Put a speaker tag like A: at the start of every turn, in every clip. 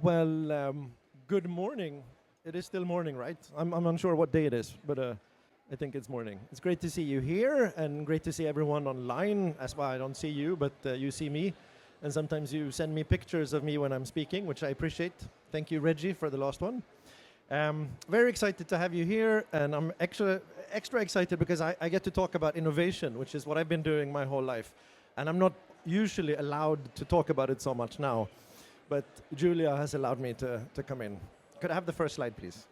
A: Well, good morning. It is still morning, right? I'm unsure what day it is, but I think it's morning. It's great to see you here and great to see everyone online. That's why I don't see you, but you see me. And sometimes you send me pictures of me when I'm speaking, which I appreciate. Thank you, Reggie, for the last one. Very excited to have you here, and I'm extra excited because I get to talk about innovation, which is what I've been doing my whole life. And I'm not usually allowed to talk about it so much now, but Julia has allowed me to come in. Could I have the first slide, please?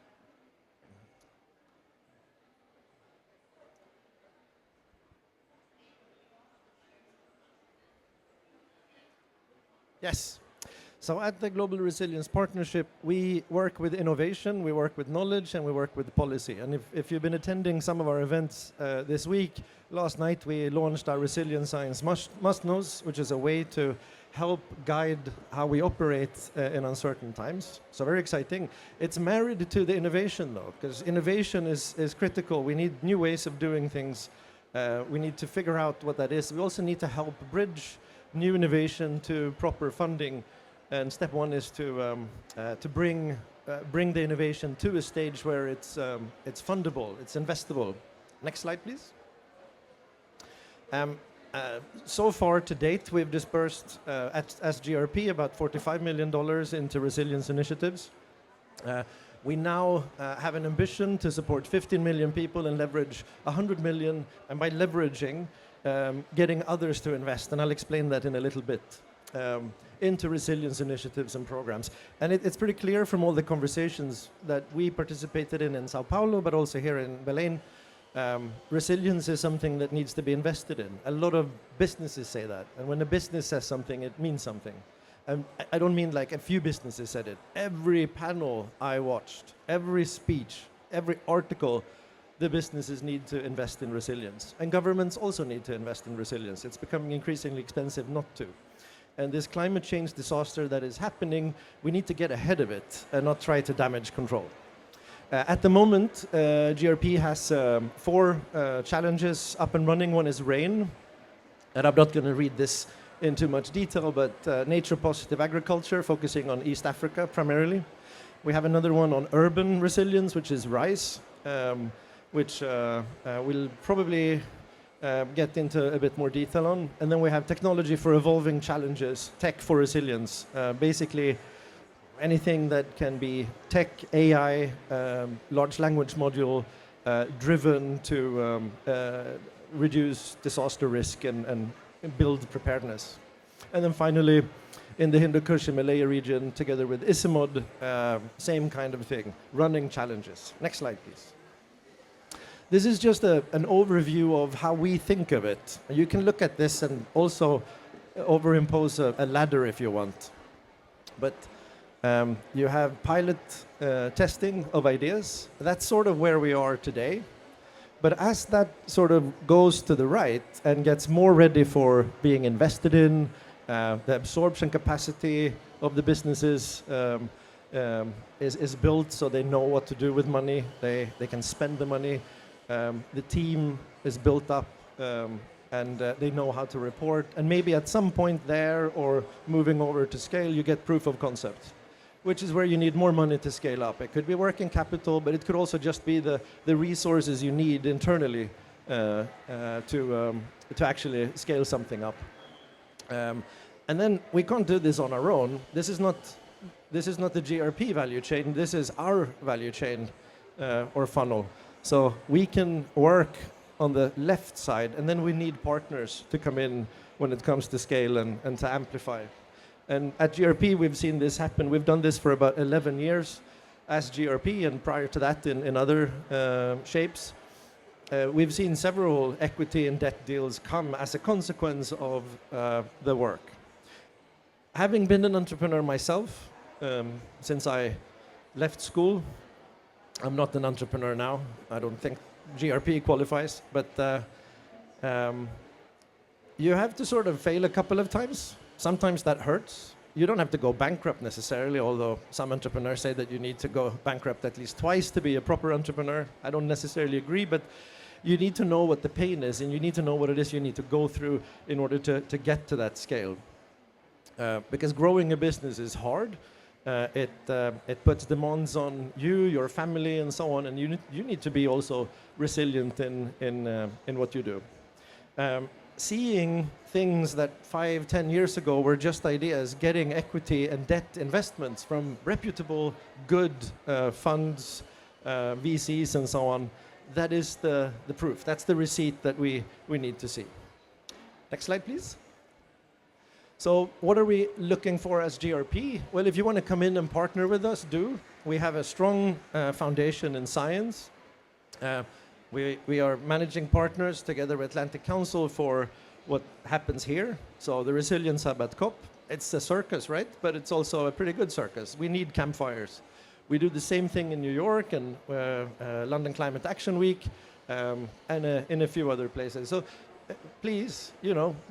A: Yes. So at the Global Resilience Partnership, we work with innovation, we work with knowledge, and we work with policy. And if you've been attending some of our events this week, last night we launched our Resilience Science Must-Knows, which is a way to help guide how we operate in uncertain times. So very exciting. It's married to the innovation, though, because innovation is critical. We need new ways of doing things. We need to figure out what that is. We also need to help bridge new innovation to proper funding. And step one is to bring the innovation to a stage where it's fundable, it's investable. Next slide, please. So far to date, we've dispersed as GRP about $45 million into resilience initiatives. We now have an ambition to support 15 million people and leverage 100 million, and by leveraging, getting others to invest, and I'll explain that in a little bit. Into resilience initiatives and programs. And it's pretty clear from all the conversations that we participated in Sao Paulo, but also here in Belém, resilience is something that needs to be invested in. A lot of businesses say that. And when a business says something, it means something. And I don't mean like a few businesses said it. Every panel I watched, every speech, every article, the businesses need to invest in resilience. And governments also need to invest in resilience. It's becoming increasingly expensive not to. And this climate change disaster that is happening, we need to get ahead of it and not try to damage control. At the moment, GRP has 4 challenges up and running. One is rain, and I'm not going to read this in too much detail, but nature-positive agriculture, focusing on East Africa primarily. We have another one on urban resilience, which is rice, which we'll probably get into a bit more detail on. And then we have technology for evolving challenges, tech for resilience. Basically, anything that can be tech, AI, large language module driven to reduce disaster risk and build preparedness. And then finally, in the Hindu-Kush Himalaya region, together with ISIMOD, same kind of thing, running challenges. Next slide, please. This is just an overview of how we think of it. You can look at this and also overimpose a ladder if you want. But you have pilot testing of ideas. That's sort of where we are today. But as that sort of goes to the right and gets more ready for being invested in, the absorption capacity of the businesses is built so they know what to do with money. They can spend the money. The team is built up and they know how to report. And maybe at some point there or moving over to scale, you get proof of concept, which is where you need more money to scale up. It could be working capital, but it could also just be the resources you need internally to actually scale something up. And then we can't do this on our own. This is not the GRP value chain. This is our value chain or funnel. So we can work on the left side, and then we need partners to come in when it comes to scale and to amplify. And at GRP, we've seen this happen. We've done this for about 11 years as GRP, and prior to that in other shapes. We've seen several equity and debt deals come as a consequence of the work. Having been an entrepreneur myself since I left school, I'm not an entrepreneur now. I don't think GRP qualifies, but you have to sort of fail a couple of times. Sometimes that hurts. You don't have to go bankrupt necessarily, although some entrepreneurs say that you need to go bankrupt at least twice to be a proper entrepreneur. I don't necessarily agree, but you need to know what the pain is, and you need to know what it is you need to go through in order to get to that scale. Because growing a business is hard, It puts demands on you, your family, and so on, and you need to be also resilient in what you do. Seeing things that 5, 10 years ago were just ideas, getting equity and debt investments from reputable, good funds, VCs, and so on, that is the proof. That's the receipt that we need to see. Next slide, please. So what are we looking for as GRP? Well, if you want to come in and partner with us, do. We have a strong foundation in science. We are managing partners together with Atlantic Council for what happens here. So the Resilience Hub at COP, it's a circus, right? But it's also a pretty good circus. We need campfires. We do the same thing in New York and London Climate Action Week and in a few other places. So please,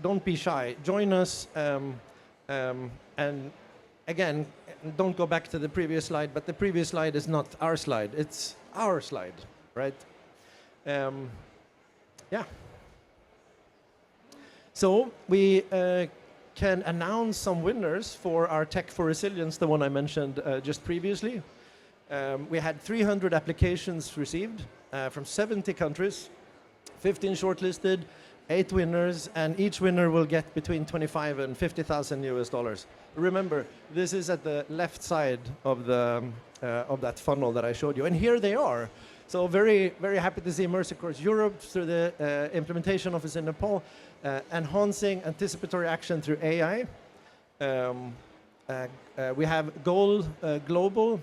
A: don't be shy. Join us. And again, don't go back to the previous slide, but the previous slide is not our slide. It's our slide, right? Yeah. So we can announce some winners for our Tech for Resilience, the one I mentioned just previously. We had 300 applications received from 70 countries, 15 shortlisted, 8 winners, and each winner will get between 25 and 50,000 US dollars. Remember, this is at the left side of that funnel that I showed you, and here they are. So very, very happy to see Mercy Corps Europe through the implementation office in Nepal, enhancing anticipatory action through AI. We have Goal Global,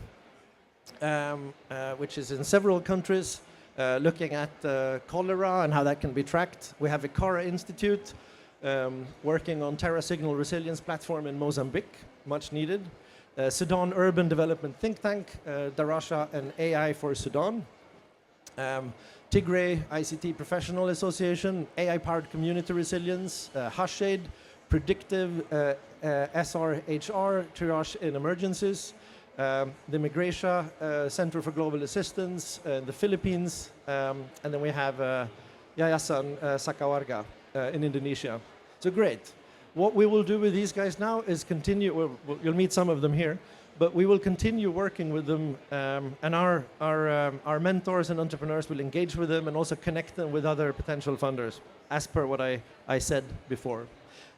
A: which is in several countries, looking at cholera and how that can be tracked. We have Ikara Institute working on Terra Signal Resilience Platform in Mozambique, much needed. Sudan Urban Development Think Tank, Darasha and AI for Sudan. Tigray ICT Professional Association, AI-powered community resilience, Hashade, predictive SRHR, triage in emergencies, the Migration Center for Global Assistance in the Philippines, and then we have Yayasan Sakawarga in Indonesia. So great. What we will do with these guys now is continue, you'll meet some of them here, but we will continue working with them, and our mentors and entrepreneurs will engage with them and also connect them with other potential funders, as per what I said before.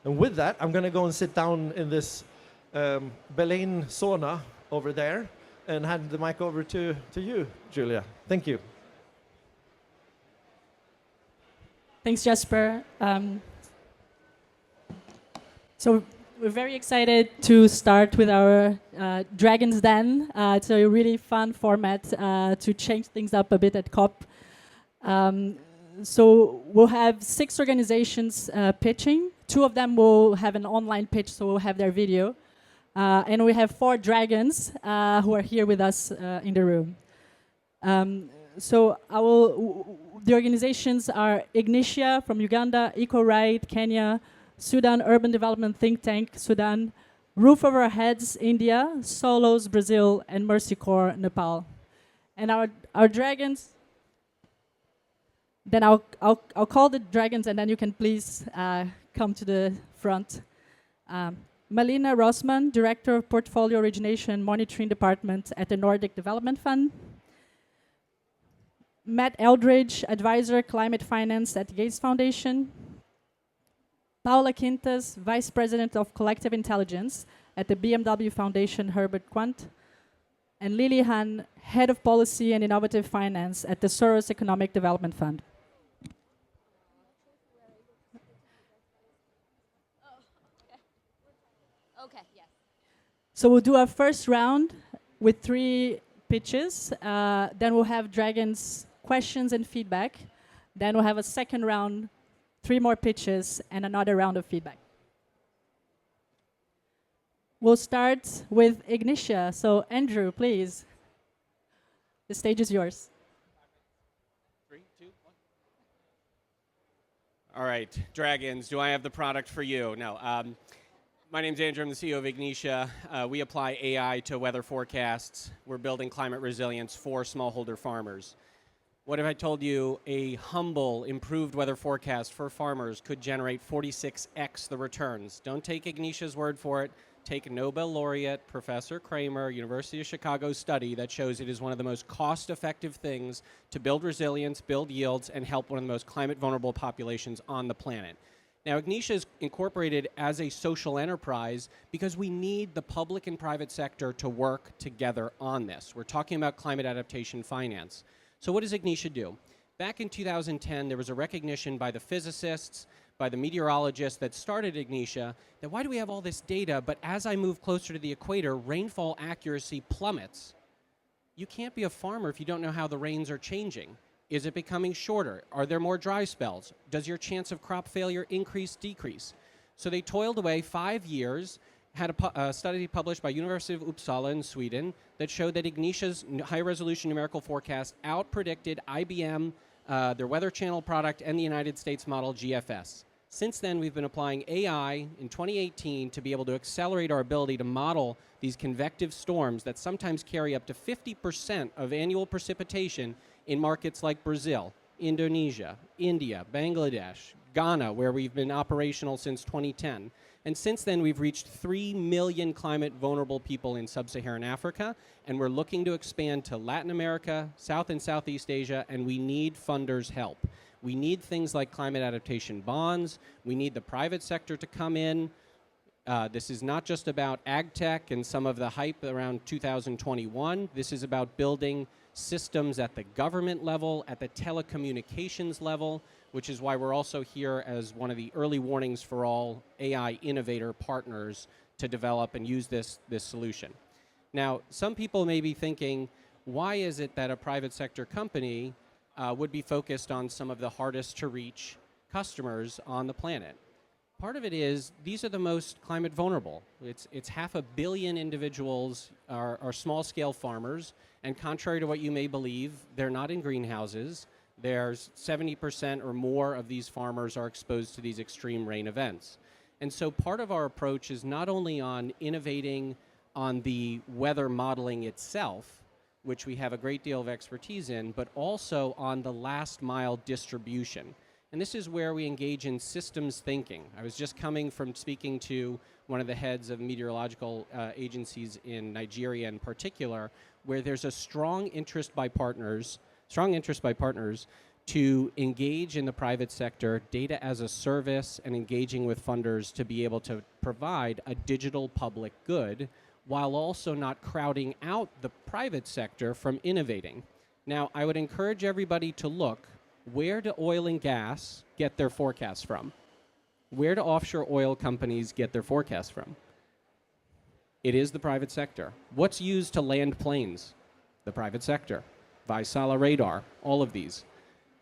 A: And with that, I'm going to go and sit down in this Belaine sauna over there and hand the mic over to you, Julia. Thank you.
B: Thanks, Jesper. So we're very excited to start with our Dragon's Den. It's a really fun format to change things up a bit at COP. So we'll have 6 organizations pitching. 2 of them will have an online pitch, so we'll have their video. And we have 4 dragons who are here with us in the room. So the organizations are Ignitia from Uganda, EcoRide, Kenya, Sudan Urban Development Think Tank, Sudan, Roof Over Our Heads, India, Solos, Brazil, and Mercy Corps, Nepal. And our dragons, then I'll call the dragons, and then you can please come to the front. Malina Rossman, Director of Portfolio Origination and Monitoring Department at the Nordic Development Fund. Matt Eldridge, Advisor, Climate Finance at Gates Foundation. Paula Quintas, Vice President of Collective Intelligence at the BMW Foundation Herbert Quandt. And Lily Han, Head of Policy and Innovative Finance at the Soros Economic Development Fund.
C: Okay, yes.
B: So we'll do our first round with 3 pitches. Then we'll have dragons questions and feedback. Then we'll have a second round, 3 more pitches, and another round of feedback. We'll start with Ignitia. So Andrew, please. The stage is yours.
D: 3, 2, 1. All right, dragons, do I have the product for you? No. My name's Andrew. I'm the CEO of Ignitia. We apply AI to weather forecasts. We're building climate resilience for smallholder farmers. What if I told you a humble, improved weather forecast for farmers could generate 46x the returns? Don't take Ignitia's word for it. take a Nobel laureate, Professor Kramer, University of Chicago study that shows it is one of the most cost-effective things to build resilience, build yields, and help one of the most climate-vulnerable populations on the planet. Now, Ignitia is incorporated as a social enterprise because we need the public and private sector to work together on this. We're talking about climate adaptation finance. So what does Ignitia do? Back in 2010, there was a recognition by the physicists, by the meteorologists that started Ignitia, that why do we have all this data, but as I move closer to the equator, rainfall accuracy plummets. You can't be a farmer if you don't know how the rains are changing. Is it becoming shorter? Are there more dry spells? Does your chance of crop failure increase, decrease? So they toiled away 5 years, had a study published by University of Uppsala in Sweden that showed that Ignitia's high-resolution numerical forecast out-predicted IBM, their Weather Channel product, and the United States model GFS. Since then, we've been applying AI in 2018 to be able to accelerate our ability to model these convective storms that sometimes carry up to 50% of annual precipitation in markets like Brazil, Indonesia, India, Bangladesh, Ghana, where we've been operational since 2010. And since then, we've reached 3 million climate-vulnerable people in sub-Saharan Africa, and we're looking to expand to Latin America, South and Southeast Asia, and we need funders' help. We need things like climate adaptation bonds. We need the private sector to come in. This is not just about ag tech and some of the hype around 2021. This is about building systems at the government level, at the telecommunications level, which is why we're also here as one of the early warnings for all AI innovator partners to develop and use this solution. Now, some people may be thinking, why is it that a private sector company would be focused on some of the hardest to reach customers on the planet? Part of it is these are the most climate vulnerable. It's 500 million individuals are small scale farmers, and contrary to what you may believe, they're not in greenhouses. There's 70% or more of these farmers are exposed to these extreme rain events. And so part of our approach is not only on innovating on the weather modeling itself, which we have a great deal of expertise in, but also on the last mile distribution. And this is where we engage in systems thinking. I was just coming from speaking to one of the heads of meteorological agencies in Nigeria in particular, where there's a strong interest by partners to engage in the private sector, data as a service, and engaging with funders to be able to provide a digital public good while also not crowding out the private sector from innovating. Now, I would encourage everybody to look, where do oil and gas get their forecasts from? Where do offshore oil companies get their forecasts from? It is the private sector. What's used to land planes? The private sector. Vaisala radar, all of these.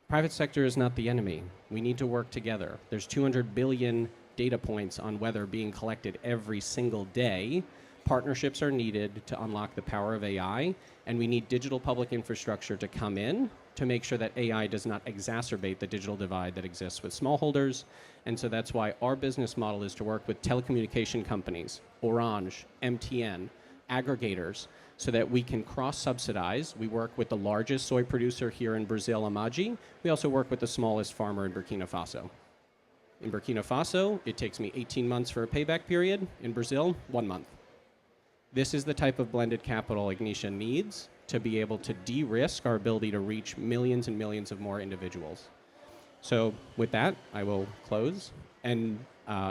D: Private sector is not the enemy. We need to work together. There's 200 billion data points on weather being collected every single day. Partnerships are needed to unlock the power of AI, and we need digital public infrastructure to come in to make sure that AI does not exacerbate the digital divide that exists with smallholders. And so that's why our business model is to work with telecommunication companies, Orange, MTN, aggregators, so that we can cross-subsidize. We work with the largest soy producer here in Brazil, Amagi. We also work with the smallest farmer in Burkina Faso. In Burkina Faso, it takes me 18 months for a payback period. In Brazil, 1 month. This is the type of blended capital Ignitia needs to be able to de-risk our ability to reach millions and millions of more individuals. So with that, I will close and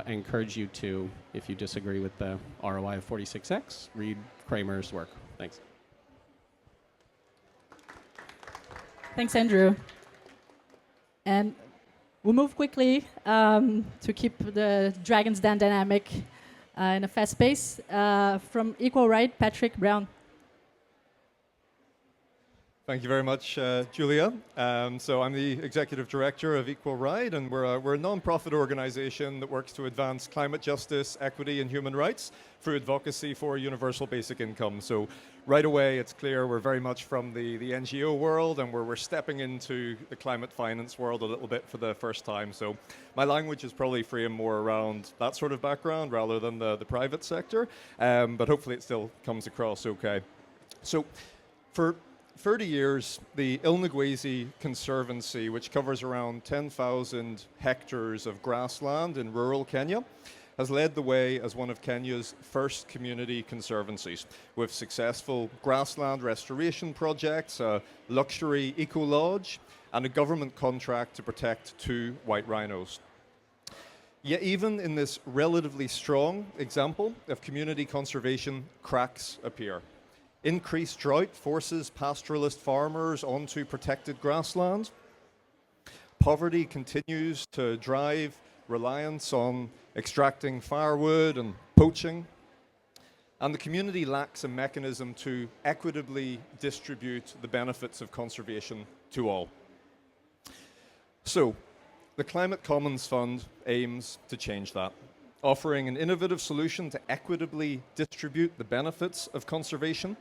D: encourage you to, if you disagree with the ROI of 46x, read Kramer's work. Thanks.
B: Thanks, Andrew. And we'll move quickly to keep the Dragon's Den dynamic in a fast pace. From Equal Right, Patrick Brown.
C: Thank you very much, Julia. So I'm the executive director of Equal Right, and we're a non-profit organization that works to advance climate justice, equity, and human rights through advocacy for universal basic income. So right away, it's clear we're very much from the NGO world, and we're stepping into the climate finance world a little bit for the first time. So my language is probably framed more around that sort of background rather than the private sector, but hopefully it still comes across okay. So for 30 years, the Ilnagwezi Conservancy, which covers around 10,000 hectares of grassland in rural Kenya, has led the way as one of Kenya's first community conservancies, with successful grassland restoration projects, a luxury eco-lodge, and a government contract to protect 2 white rhinos. Yet even in this relatively strong example of community conservation, cracks appear. Increased drought forces pastoralist farmers onto protected grassland. Poverty continues to drive reliance on extracting firewood and poaching. And the community lacks a mechanism to equitably distribute the benefits of conservation to all. So, the Climate Commons Fund aims to change that, offering an innovative solution to equitably distribute the benefits of conservation,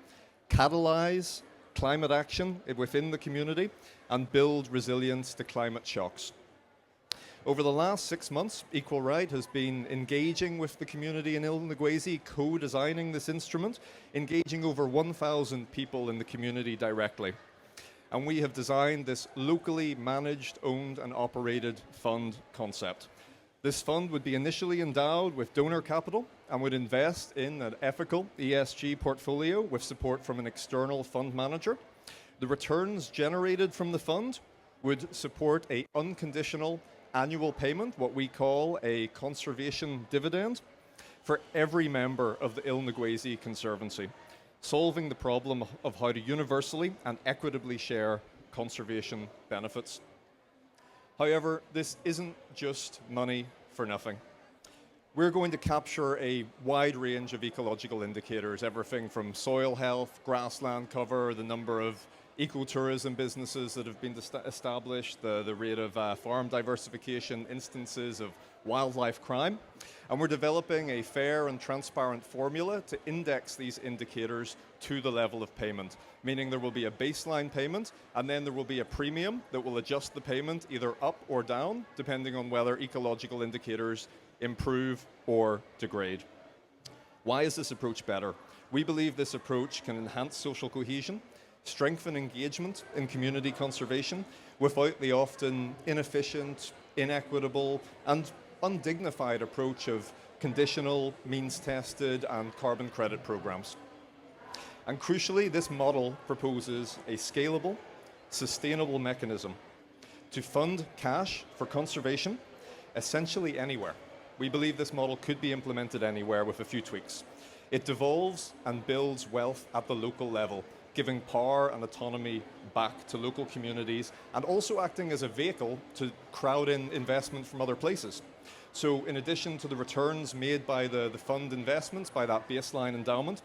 C: catalyze climate action within the community, and build resilience to climate shocks. Over the last 6 months, Equal Right has been engaging with the community in Il-Ngwesi, co-designing this instrument, engaging over 1,000 people in the community directly. And we have designed this locally managed, owned and operated fund concept. This fund would be initially endowed with donor capital and would invest in an ethical ESG portfolio with support from an external fund manager. The returns generated from the fund would support an unconditional annual payment, what we call a conservation dividend, for every member of the Il-Ngwesi Conservancy, solving the problem of how to universally and equitably share conservation benefits. However, this isn't just money for nothing. We're going to capture a wide range of ecological indicators, everything from soil health, grassland cover, the number of ecotourism businesses that have been established, the rate of farm diversification, instances of wildlife crime. And we're developing a fair and transparent formula to index these indicators to the level of payment, meaning there will be a baseline payment and then there will be a premium that will adjust the payment either up or down, depending on whether ecological indicators improve or degrade. Why is this approach better? We believe this approach can enhance social cohesion, strengthen engagement in community conservation without the often inefficient, inequitable, and undignified approach of conditional, means-tested, and carbon credit programs. And crucially, this model proposes a scalable, sustainable mechanism to fund cash for conservation essentially anywhere. We believe this model could be implemented anywhere with a few tweaks. It devolves and builds wealth at the local level, giving power and autonomy back to local communities and also acting as a vehicle to crowd in investment from other places. So in addition to the returns made by the fund investments, by that baseline endowment,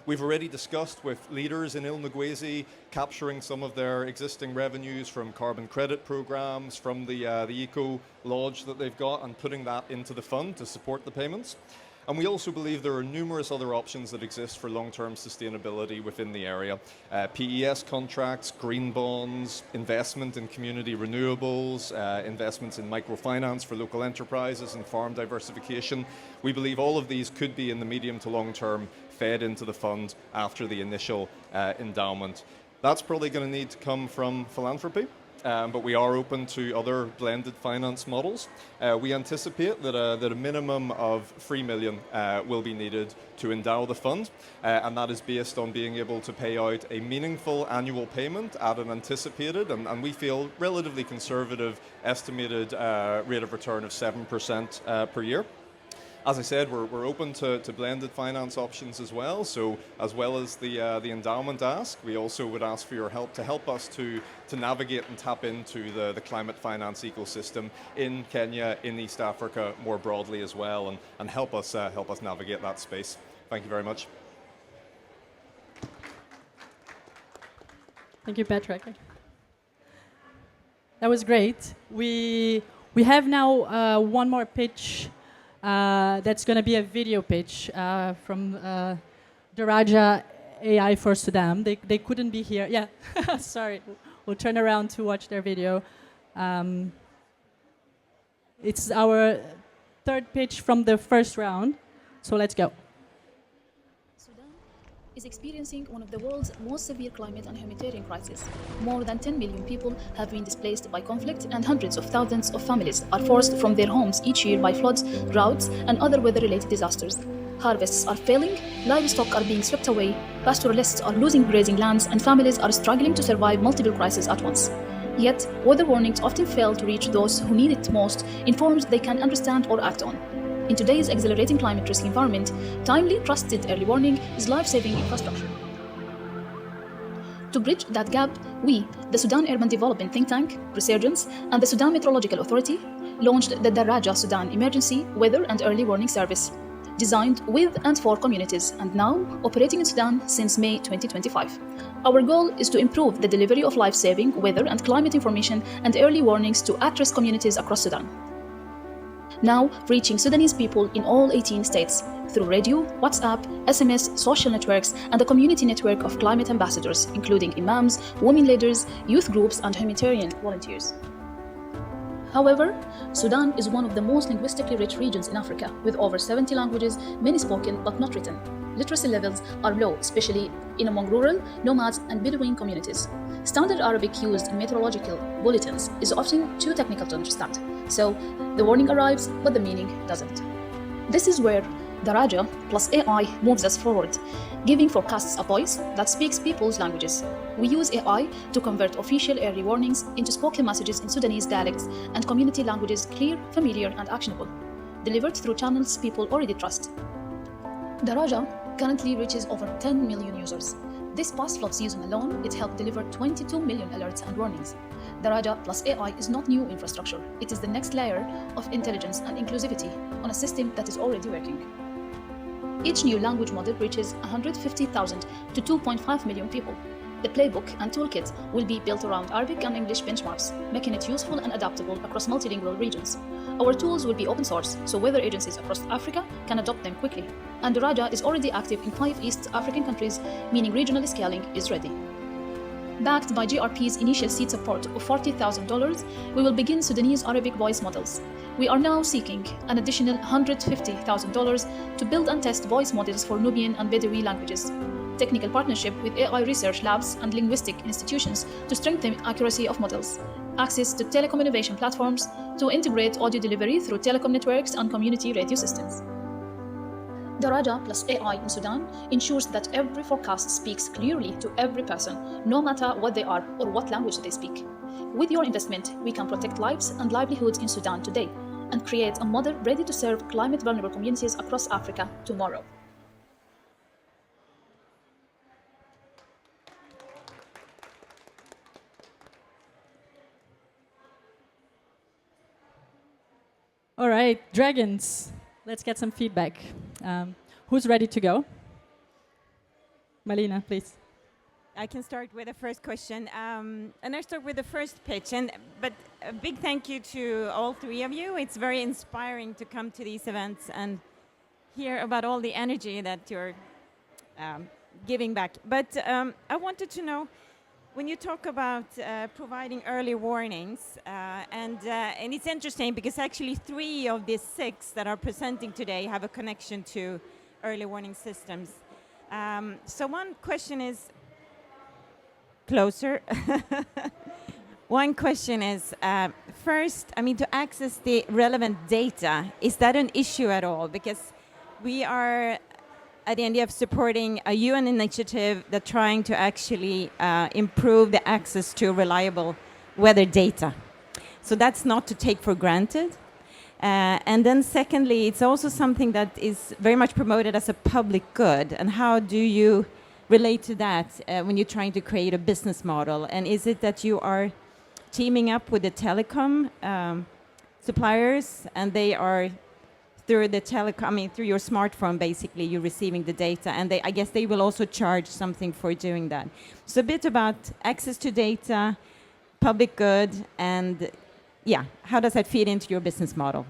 C: we've already discussed with leaders in Il-Ngwesi capturing some of their existing revenues from carbon credit programs, from the eco lodge that they've got, and putting that into the fund to support the payments. And we also believe there are numerous other options that exist for long-term sustainability within the area. PES contracts, green bonds, investment in community renewables, investments in microfinance for local enterprises and farm diversification. We believe all of these could be in the medium to long term fed into the fund after the initial endowment. That's probably going to need to come from philanthropy. But we are open to other blended finance models. We anticipate that a minimum of 3 million will be needed to endow the fund, and that is based on being able to pay out a meaningful annual payment at an anticipated, and we feel relatively conservative estimated rate of return of 7% per year. As I said, we're open to blended finance options as well. So as well as the endowment ask, we also would ask for your help to help us to navigate and tap into the climate finance ecosystem in Kenya, in East Africa more broadly as well, and help us navigate that space. Thank you very much.
B: Thank you, Patrick. That was great. We have now one more pitch. That's going to be a video pitch from Daraja AI for Sudan. They couldn't be here. Yeah, sorry. We'll turn around to watch their video. It's our third pitch from the first round. So let's go.
E: Sudan, is experiencing one of the world's most severe climate and humanitarian crises. More than 10 million people have been displaced by conflict, and hundreds of thousands of families are forced from their homes each year by floods, droughts, and other weather-related disasters. Harvests are failing, livestock are being swept away, pastoralists are losing grazing lands, and families are struggling to survive multiple crises at once. Yet, weather warnings often fail to reach those who need it most in forms they can understand or act on. In today's accelerating climate risk environment, timely, trusted early warning is life-saving infrastructure. To bridge that gap, we, the Sudan Urban Development Think Tank, Resurgence, and the Sudan Meteorological Authority, launched the Daraja Sudan Emergency Weather and Early Warning Service, designed with and for communities and now operating in Sudan since May 2025. Our goal is to improve the delivery of life-saving weather and climate information and early warnings to at-risk communities across Sudan. Now reaching Sudanese people in all 18 states through radio, WhatsApp, SMS, social networks, and a community network of climate ambassadors, including imams, women leaders, youth groups, and humanitarian volunteers. However, Sudan is one of the most linguistically rich regions in Africa, with over 70 languages, many spoken but not written. Literacy levels are low, especially in among rural, nomads, and Bedouin communities. Standard Arabic used in meteorological bulletins is often too technical to understand, so the warning arrives, but the meaning doesn't. This is where Daraja plus AI moves us forward, giving forecasts a voice that speaks people's languages. We use AI to convert official early warnings into spoken messages in Sudanese dialects and community languages clear, familiar, and actionable, delivered through channels people already trust. Daraja currently reaches over 10 million users. This past flood season alone, it helped deliver 22 million alerts and warnings. Daraja plus AI is not new infrastructure. It is the next layer of intelligence and inclusivity on a system that is already working. Each new language model reaches 150,000 to 2.5 million people. The playbook and toolkit will be built around Arabic and English benchmarks, making it useful and adaptable across multilingual regions. Our tools will be open source, so weather agencies across Africa can adopt them quickly. And Daraja is already active in 5 East African countries, meaning regional scaling is ready. Backed by GRP's initial seed support of $40,000, we will begin Sudanese Arabic voice models. We are now seeking an additional $150,000 to build and test voice models for Nubian and Bedouin languages. Technical partnership with AI research labs and linguistic institutions to strengthen accuracy of models. Access to telecom innovation platforms to integrate audio delivery through telecom networks and community radio systems. Daraja plus AI in Sudan ensures that every forecast speaks clearly to every person, no matter what they are or what language they speak. With your investment, we can protect lives and livelihoods in Sudan today and create a model ready to serve climate-vulnerable communities across Africa tomorrow.
B: All right, dragons. Let's get some feedback. Who's ready to go? Malina, please.
F: I can start with the first question. And I start with the first pitch. But a big thank you to all 3 of you. It's very inspiring to come to these events and hear about all the energy that you're giving back. But I wanted to know, when you talk about providing early warnings, and it's interesting because actually 3 of the 6 that are presenting today have a connection to early warning systems. So one question is closer. One question is, first, I mean, to access the relevant data, is that an issue at all? Because we are at the end of supporting a UN initiative that's trying to actually improve the access to reliable weather data. So that's not to take for granted. And then secondly, it's also something that is very much promoted as a public good. And how do you relate to that when you're trying to create a business model? And is it that you are teaming up with the telecom suppliers and they are through the telecom, I mean, through your smartphone, basically, you're receiving the data, and I guess they will also charge something for doing that. So a bit about access to data, public good, and yeah, how does that feed into your business model?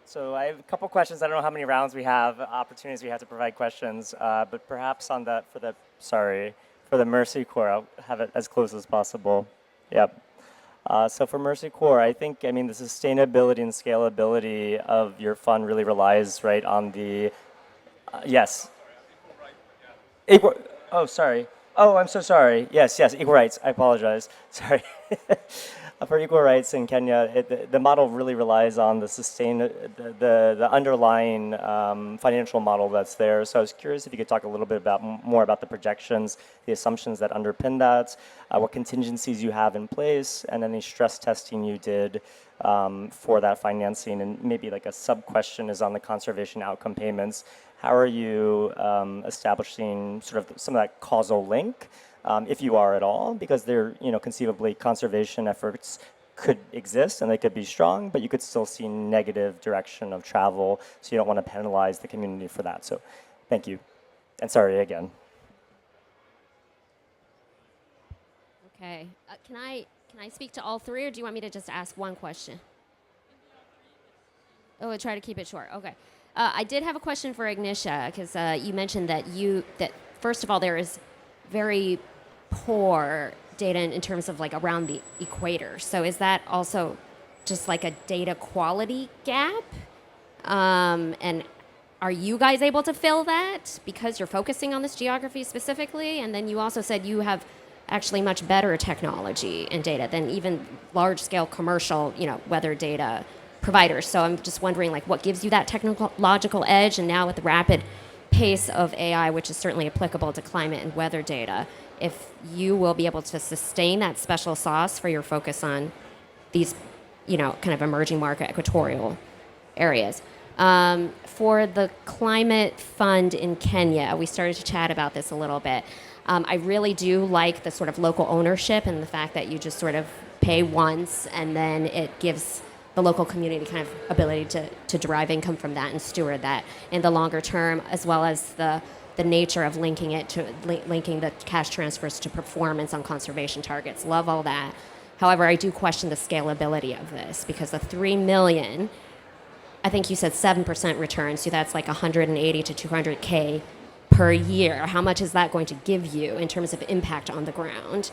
G: So I have a couple questions. I don't know how many rounds we have, opportunities we have to provide questions, but perhaps on that for the Mercy Corps, I'll have it as close as possible. Yep. So for Mercy Corps, I think, I mean, the sustainability and scalability of your fund really relies, right, on the, yes. Equal, oh, sorry. Oh, I'm so sorry. Yes, yes, equal rights. I apologize. Sorry. For equal rights in Kenya, the model really relies on the underlying financial model that's there. So I was curious if you could talk a little bit more about the projections, the assumptions that underpin that, what contingencies you have in place, and any stress testing you did for that financing. And maybe like a sub-question is on the conservation outcome payments. How are you establishing sort of some of that causal link? If you are at all, because they're, conceivably conservation efforts could exist and they could be strong, but you could still see negative direction of travel, so you don't want to penalize the community for that. So thank you. And sorry again.
H: Okay. Can I speak to all three, or do you want me to just ask one question? Oh, I'll try to keep it short. Okay. I did have a question for Ignitia, because you mentioned that first of all, there is very poor data in terms of like around the equator. So is that also just like a data quality gap? And are you guys able to fill that because you're focusing on this geography specifically? And then you also said you have actually much better technology and data than even large-scale commercial, weather data providers. So I'm just wondering, like, what gives you that technological edge? And now with the rapid pace of AI, which is certainly applicable to climate and weather data, if you will be able to sustain that special sauce for your focus on these, kind of emerging market equatorial areas. For the climate fund in Kenya, we started to chat about this a little bit. I really do like the sort of local ownership and the fact that you just sort of pay once and then it gives the local community kind of ability to derive income from that and steward that in the longer term, as well as the nature of linking the cash transfers to performance on conservation targets. Love all that. However, I do question the scalability of this, because the 3 million, I think you said 7% return, so that's like 180 to 200K per year. How much is that going to give you in terms of impact on the ground?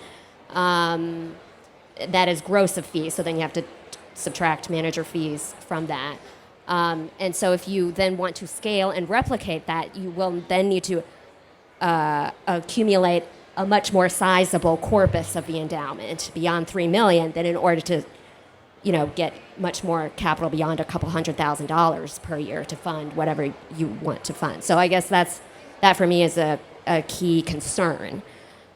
H: That is gross of fees, so then you have to subtract manager fees from that. And so if you then want to scale and replicate that, you will then need to accumulate a much more sizable corpus of the endowment beyond 3 million than in order to, get much more capital beyond a couple $100,000 per year to fund whatever you want to fund. So I guess that for me is a key concern.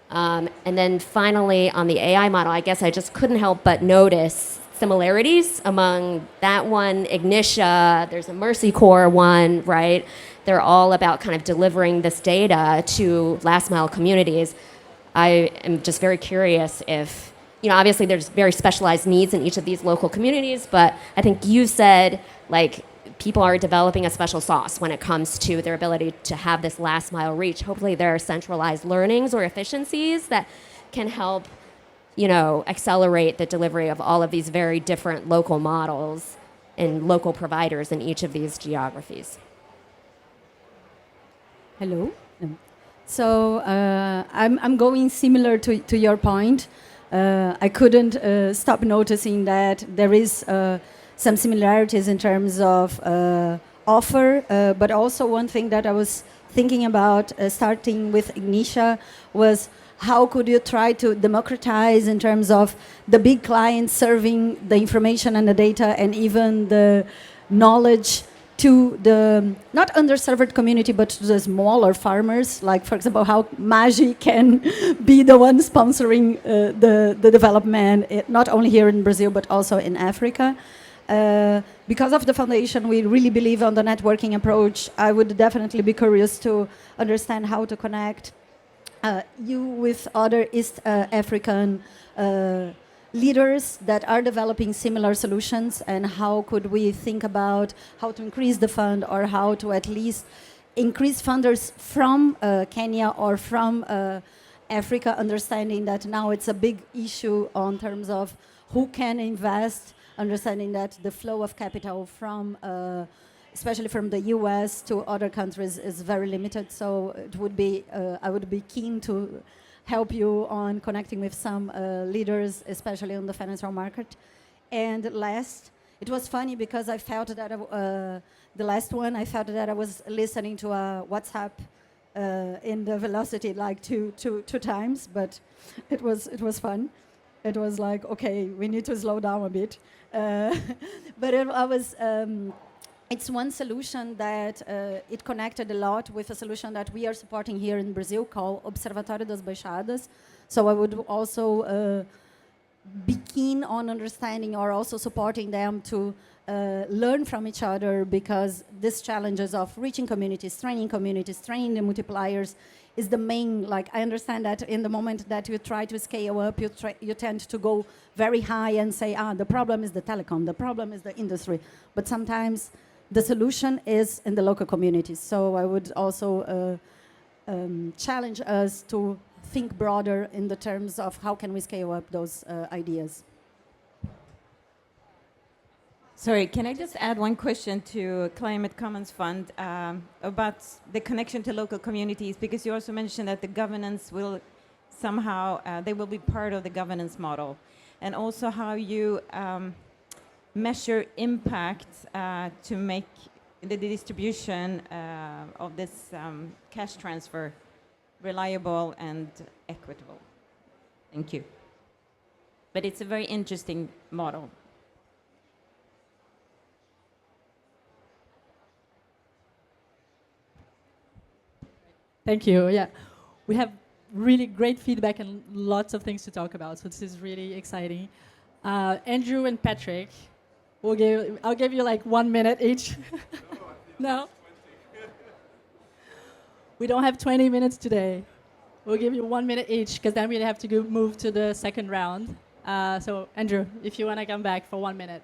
H: And then finally, on the AI model, I guess I just couldn't help but notice similarities among that one, Ignitia, there's a Mercy Corps one, right? They're all about kind of delivering this data to last mile communities. I am just very curious if, obviously there's very specialized needs in each of these local communities, but I think you said, like, people are developing a special sauce when it comes to their ability to have this last mile reach. Hopefully there are centralized learnings or efficiencies that can help accelerate the delivery of all of these very different local models and local providers in each of these geographies.
I: Hello. So I'm going similar to your point. I couldn't stop noticing that there is some similarities in terms of offer, but also one thing that I was thinking about starting with Ignitia was, how could you try to democratize in terms of the big clients serving the information and the data and even the knowledge to the not underserved community, but to the smaller farmers? Like, for example, how Magi can be the one sponsoring the development, not only here in Brazil, but also in Africa. Because of the foundation, we really believe on the networking approach. I would definitely be curious to understand how to connect you with other East African leaders that are developing similar solutions, and how could we think about how to increase the fund, or how to at least increase funders from Kenya or from Africa, understanding that now it's a big issue on terms of who can invest, understanding that the flow of capital from especially from the US to other countries is very limited. So it would be I would be keen to help you on connecting with some leaders, especially on the financial market. And last, it was funny because I felt that the last one, I felt that I was listening to a WhatsApp in the velocity like two times, but it was fun. It was like, okay, we need to slow down a bit. But it's one solution that it connected a lot with a solution that we are supporting here in Brazil called Observatório das Baixadas. So I would also be keen on understanding or also supporting them to learn from each other, because these challenges of reaching communities, training the multipliers is the main, like, I understand that in the moment that you try to scale up, you tend to go very high and say, the problem is the telecom, the problem is the industry. But sometimes the solution is in the local communities. So I would also challenge us to think broader in the terms of how can we scale up those ideas.
F: Sorry, can I just add one question to Climate Commons Fund about the connection to local communities? Because you also mentioned that the governance will somehow, they will be part of the governance model. And also how you measure impact to make the distribution of this cash transfer reliable and equitable. Thank you. But it's a very interesting model.
B: Thank you. Yeah, we have really great feedback and lots of things to talk about. So this is really exciting. Andrew and Patrick, I'll give you like 1 minute each. No? We don't have 20 minutes today. We'll give you 1 minute each, because then we have to move to the second round. So Andrew, if you want to come back for 1 minute.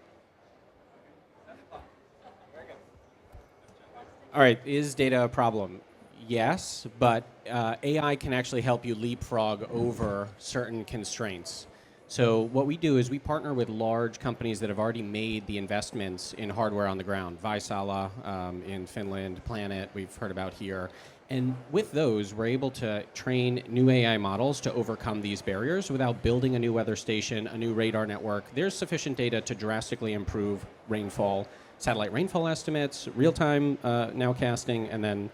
D: All right, is data a problem? Yes, but AI can actually help you leapfrog over certain constraints. So what we do is we partner with large companies that have already made the investments in hardware on the ground. Vaisala in Finland, Planet, we've heard about here. And with those, we're able to train new AI models to overcome these barriers without building a new weather station, a new radar network. There's sufficient data to drastically improve rainfall, satellite rainfall estimates, real-time nowcasting, and then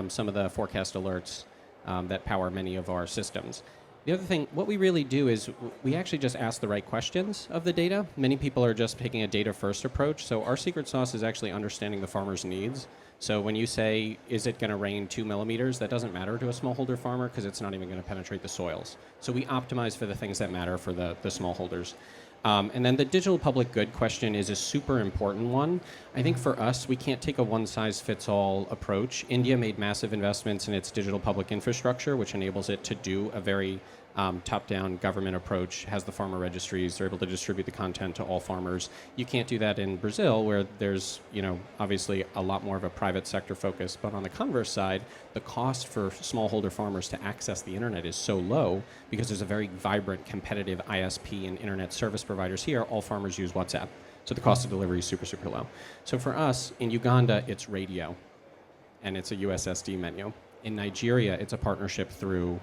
D: some of the forecast alerts that power many of our systems. The other thing, what we really do is we actually just ask the right questions of the data. Many people are just taking a data-first approach. So our secret sauce is actually understanding the farmer's needs. So when you say, is it going to rain 2 millimeters, that doesn't matter to a smallholder farmer because it's not even going to penetrate the soils. So we optimize for the things that matter for the smallholders. And then the digital public good question is a super important one. I think for us, we can't take a one-size-fits-all approach. India made massive investments in its digital public infrastructure, which enables it to do a very top-down government approach, has the farmer registries, they're able to distribute the content to all farmers. You can't do that in Brazil, where there's, obviously a lot more of a private sector focus. But on the converse side, the cost for smallholder farmers to access the internet is so low because there's a very vibrant, competitive ISP and internet service providers here. All farmers use WhatsApp. So the cost of delivery is super, super low. So for us, in Uganda, it's radio, and it's a USSD menu. In Nigeria, it's a partnership through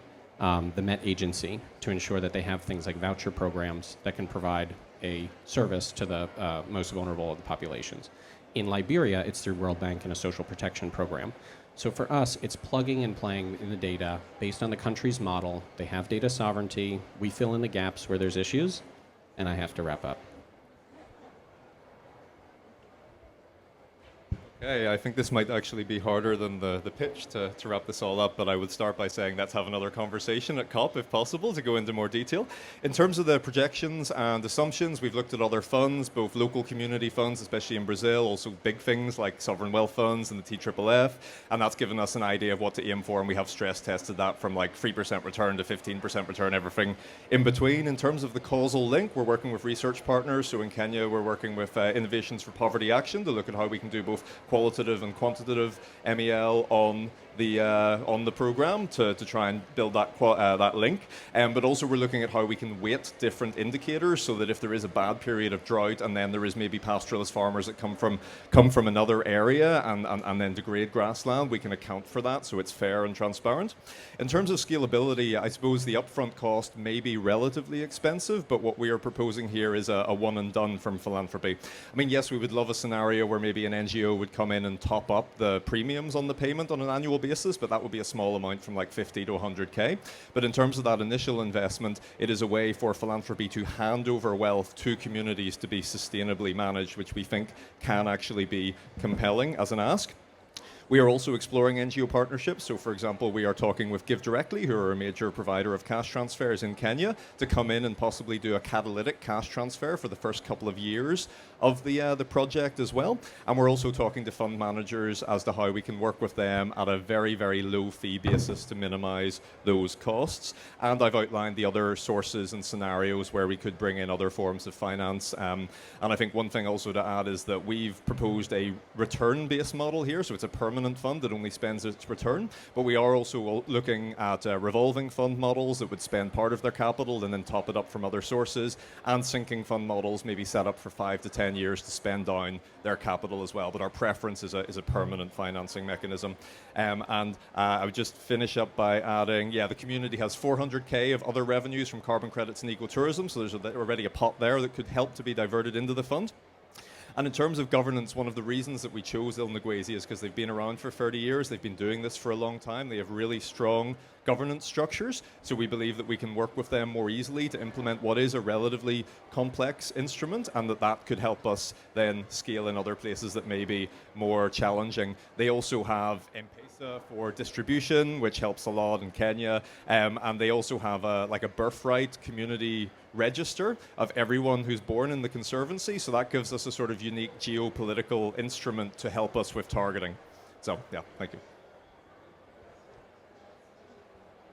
D: the Met Agency to ensure that they have things like voucher programs that can provide a service to the most vulnerable of the populations. In Liberia, it's through World Bank and a social protection program. So for us, it's plugging and playing in the data based on the country's model. They have data sovereignty. We fill in the gaps where there's issues, and I have to wrap up.
C: Okay, I think this might actually be harder than the pitch to wrap this all up, but I would start by saying let's have another conversation at COP, if possible, to go into more detail. In terms of the projections and assumptions, we've looked at other funds, both local community funds, especially in Brazil, also big things like sovereign wealth funds and the TFFF, and that's given us an idea of what to aim for, and we have stress tested that from like 3% return to 15% return, everything in between. In terms of the causal link, we're working with research partners. So in Kenya, we're working with Innovations for Poverty Action to look at how we can do both qualitative and quantitative MEL on the program to try and build that link. But also we're looking at how we can weight different indicators so that if there is a bad period of drought and then there is maybe pastoralist farmers that come from another area and then degrade grassland, we can account for that so it's fair and transparent. In terms of scalability, I suppose the upfront cost may be relatively expensive, but what we are proposing here is a one and done from philanthropy. I mean, yes, we would love a scenario where maybe an NGO would come in and top up the premiums on the payment on an annual basis, but that would be a small amount from like 50 to 100K. But in terms of that initial investment, it is a way for philanthropy to hand over wealth to communities to be sustainably managed, which we think can actually be compelling as an ask. We are also exploring NGO partnerships. So, for example, we are talking with Give Directly, who are a major provider of cash transfers in Kenya, to come in and possibly do a catalytic cash transfer for the first couple of years of the project as well. And we're also talking to fund managers as to how we can work with them at a very, very low fee basis to minimize those costs. And I've outlined the other sources and scenarios where we could bring in other forms of finance. And I think one thing also to add is that we've proposed a return-based model here. So it's a permanent fund that only spends its return. But we are also looking at revolving fund models that would spend part of their capital and then top it up from other sources, and sinking fund models maybe set up for 5 to 10 years to spend down their capital as well. But our preference is a permanent financing mechanism. And I would just finish up by adding, the community has 400K of other revenues from carbon credits and ecotourism, so there's already a pot there that could help to be diverted into the fund. And in terms of governance, one of the reasons that we chose Il Ngwezi is because they've been around for 30 years. They've been doing this for a long time. They have really strong governance structures. So we believe that we can work with them more easily to implement what is a relatively complex instrument, and that could help us then scale in other places that may be more challenging. They also have M-Pesa for distribution, which helps a lot in Kenya. And they also have a birthright community register of everyone who's born in the Conservancy. So that gives us a sort of unique geopolitical instrument to help us with targeting. So, thank you.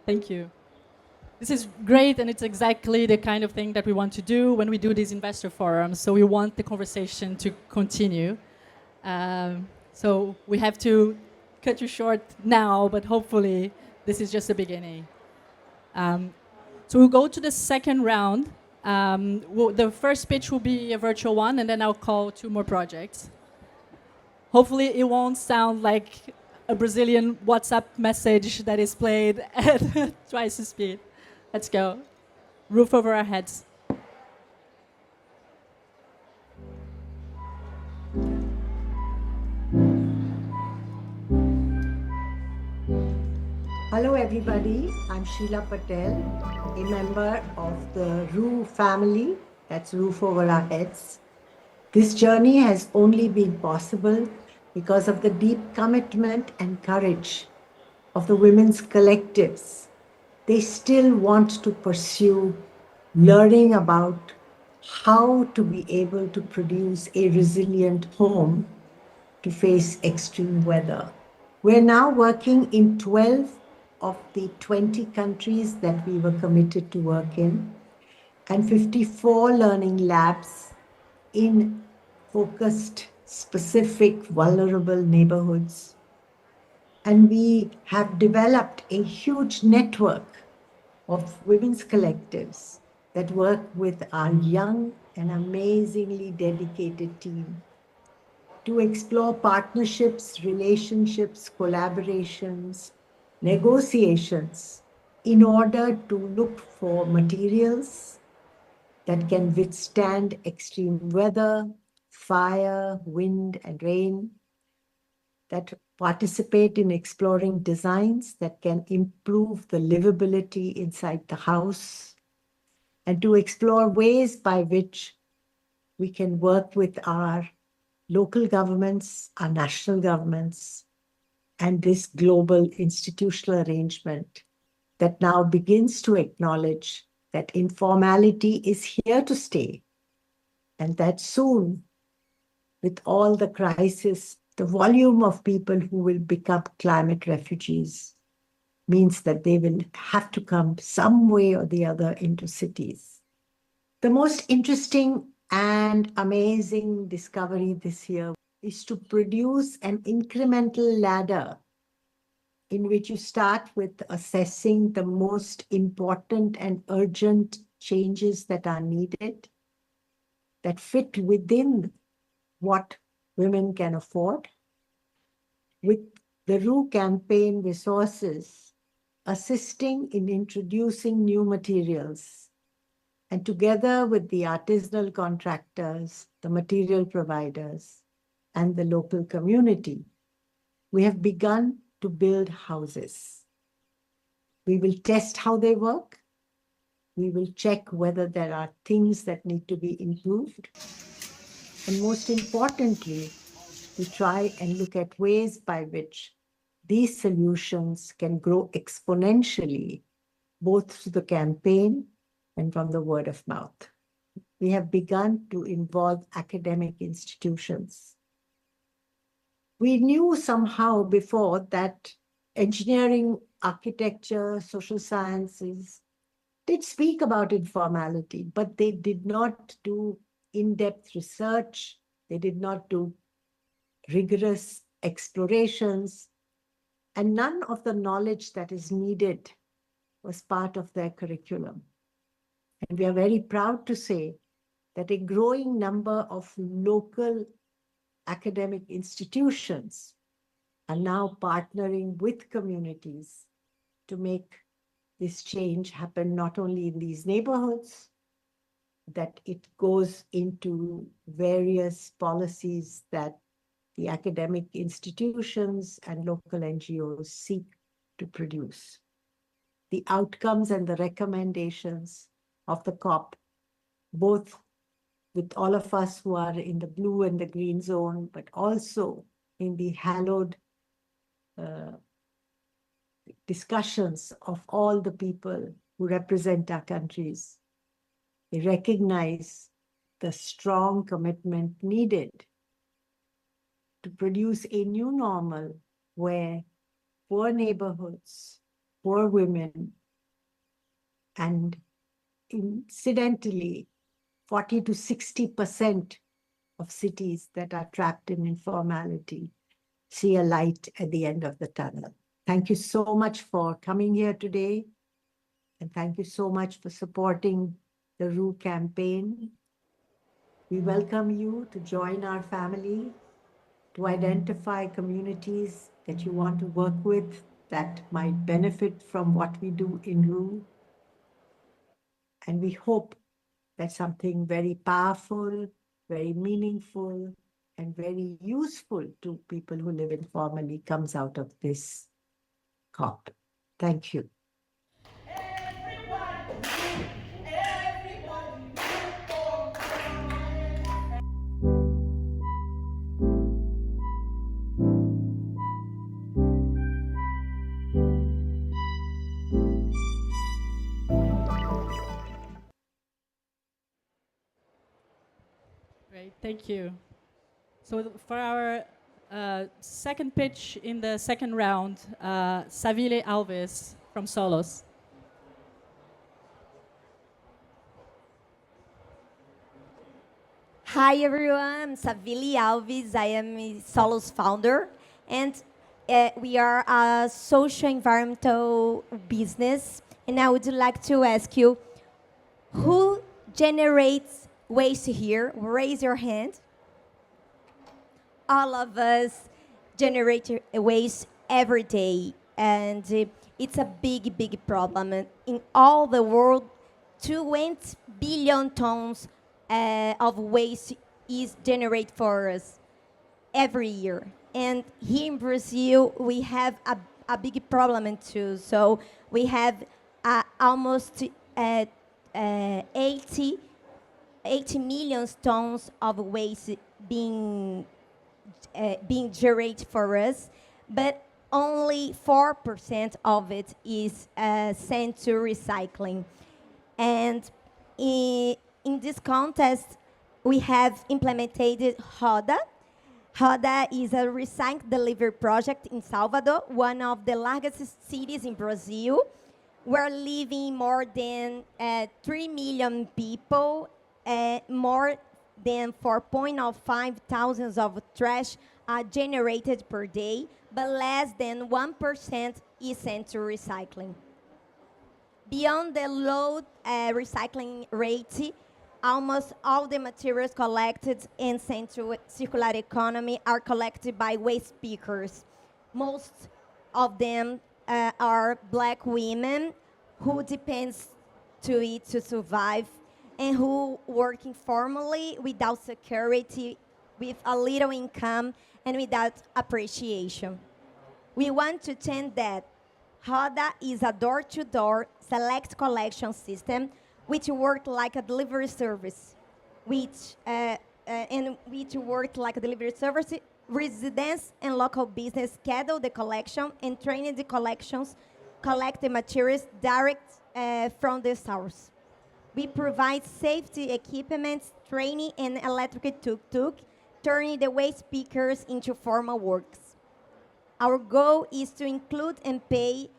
B: Thank you. This is great, and it's exactly the kind of thing that we want to do when we do these investor forums. So we want the conversation to continue. So we have to cut you short now, but hopefully this is just the beginning. So we'll go to the second round. The first pitch will be a virtual one, and then I'll call 2 more projects. Hopefully it won't sound like a Brazilian WhatsApp message that is played at twice the speed. Let's go. Roof over our heads.
J: Hello everybody, I'm Sheila Patel, a member of the ROO family, that's Roof Over Our Heads. This journey has only been possible because of the deep commitment and courage of the women's collectives. They still want to pursue learning about how to be able to produce a resilient home to face extreme weather. We're now working in 12 of the 20 countries that we were committed to work in, and 54 learning labs in focused, specific, vulnerable neighborhoods. And we have developed a huge network of women's collectives that work with our young and amazingly dedicated team to explore partnerships, relationships, collaborations, negotiations in order to look for materials that can withstand extreme weather, fire, wind, and rain, that participate in exploring designs that can improve the livability inside the house, and to explore ways by which we can work with our local governments, our national governments, and this global institutional arrangement that now begins to acknowledge that informality is here to stay, and that soon, with all the crisis, the volume of people who will become climate refugees means that they will have to come some way or the other into cities. The most interesting and amazing discovery this year is to produce an incremental ladder in which you start with assessing the most important and urgent changes that are needed, that fit within what women can afford. With the RU campaign resources, assisting in introducing new materials, and together with the artisanal contractors, the material providers, and the local community, we have begun to build houses. We will test how they work. We will check whether there are things that need to be improved. And most importantly, we try and look at ways by which these solutions can grow exponentially, both through the campaign and from the word of mouth. We have begun to involve academic institutions. We knew somehow before that engineering, architecture, social sciences did speak about informality, but they did not do in-depth research. They did not do rigorous explorations, and none of the knowledge that is needed was part of their curriculum. And we are very proud to say that a growing number of local academic institutions are now partnering with communities to make this change happen, not only in these neighborhoods, that it goes into various policies that the academic institutions and local NGOs seek to produce. The outcomes and the recommendations of the COP, both with all of us who are in the blue and the green zone, but also in the hallowed discussions of all the people who represent our countries. They recognize the strong commitment needed to produce a new normal where poor neighborhoods, poor women, and incidentally, 40 to 60% of cities that are trapped in informality see a light at the end of the tunnel. Thank you so much for coming here today. And thank you so much for supporting the RU campaign. We welcome you to join our family, to identify communities that you want to work with that might benefit from what we do in RU. And we hope that something very powerful, very meaningful, and very useful to people who live informally comes out of this COP. Thank you.
B: Great, thank you. So for our second pitch in the second round, Savile Alves from Solos.
K: Hi everyone, I'm Savile Alves. I am a Solos founder, and we are a social environmental business. And I would like to ask you, who generates waste here? Raise your hand. All of us generate waste every day, and it's a big, big problem. In all the world, 20 billion tons of waste is generated for us every year. And here in Brazil, we have a big problem too. So we have almost 80 million tons of waste being generated for us, but only 4% of it is sent to recycling. And in this contest, we have implemented Roda. Roda is a recycling delivery project in Salvador, one of the largest cities in Brazil, where living more than 3 million people, more than 4.05 thousands of trash are generated per day, but less than 1% is sent to recycling. Beyond the low recycling rate, almost all the materials collected and sent to circular economy are collected by waste pickers. Most of them are black women who depends to it to survive and who work informally without security, with a little income and without appreciation. We want to change that. Roda is a door-to-door select collection system which works like a delivery service, residents and local business schedule the collection and train the collections, collect the materials direct from the source. We provide safety equipment, training, and electric tuk-tuk, turning the waste pickers into formal works. Our goal is to include and pay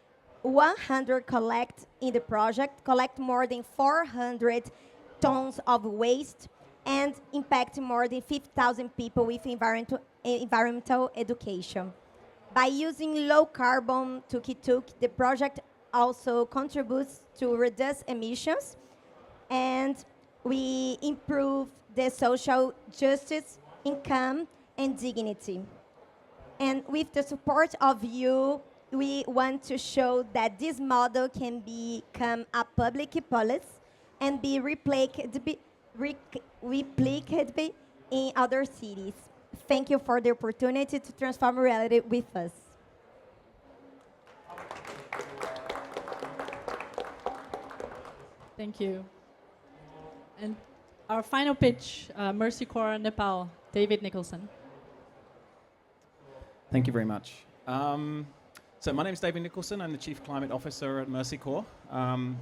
K: 100 collect in the project, collect more than 400 tons of waste, and impact more than 50,000 people with environmental education. By using low-carbon tuk-tuk, the project also contributes to reduce emissions, and we improve the social justice, income, and dignity. And with the support of you, we want to show that this model can become a public policy and be replicated in other cities. Thank you for the opportunity to transform reality with us.
B: Thank you. And our final pitch, Mercy Corps Nepal, David Nicholson.
L: Thank you very much. So my name is David Nicholson. I'm the Chief Climate Officer at Mercy Corps. One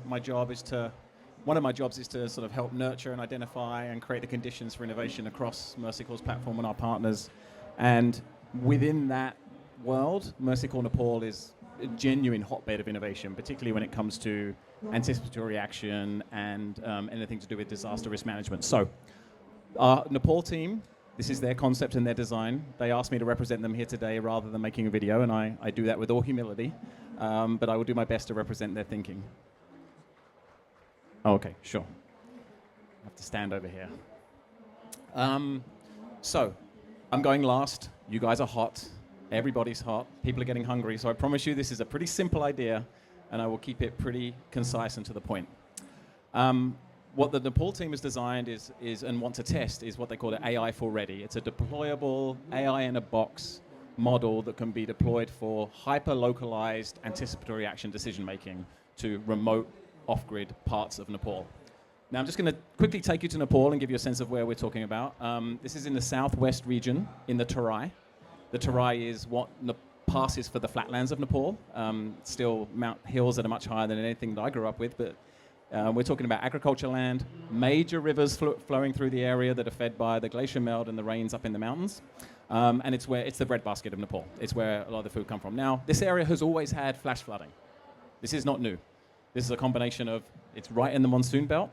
L: of my jobs is to sort of help nurture and identify and create the conditions for innovation across Mercy Corps' platform and our partners. And within that world, Mercy Corps Nepal is a genuine hotbed of innovation, particularly when it comes to anticipatory action and anything to do with disaster risk management. So our Nepal team, this is their concept and their design. They asked me to represent them here today rather than making a video, and I do that with all humility, but I will do my best to represent their thinking. Oh, okay, sure. I have to stand over here. So, I'm going last. You guys are hot. Everybody's hot. People are getting hungry. So I promise you this is a pretty simple idea, and I will keep it pretty concise and to the point. What the Nepal team has designed is and want to test is what they call an AI for ready. It's a deployable AI in a box model that can be deployed for hyper-localized anticipatory action decision making to remote off-grid parts of Nepal. Now I'm just going to quickly take you to Nepal and give you a sense of where we're talking about. This is in the southwest region in the Terai. The Terai is what passes for the flatlands of Nepal. Still hills that are much higher than anything that I grew up with, but we're talking about agriculture land, major rivers flowing through the area that are fed by the glacier melt and the rains up in the mountains. And it's the breadbasket of Nepal. It's where a lot of the food come from. Now, this area has always had flash flooding. This is not new. This is a combination of, it's right in the monsoon belt.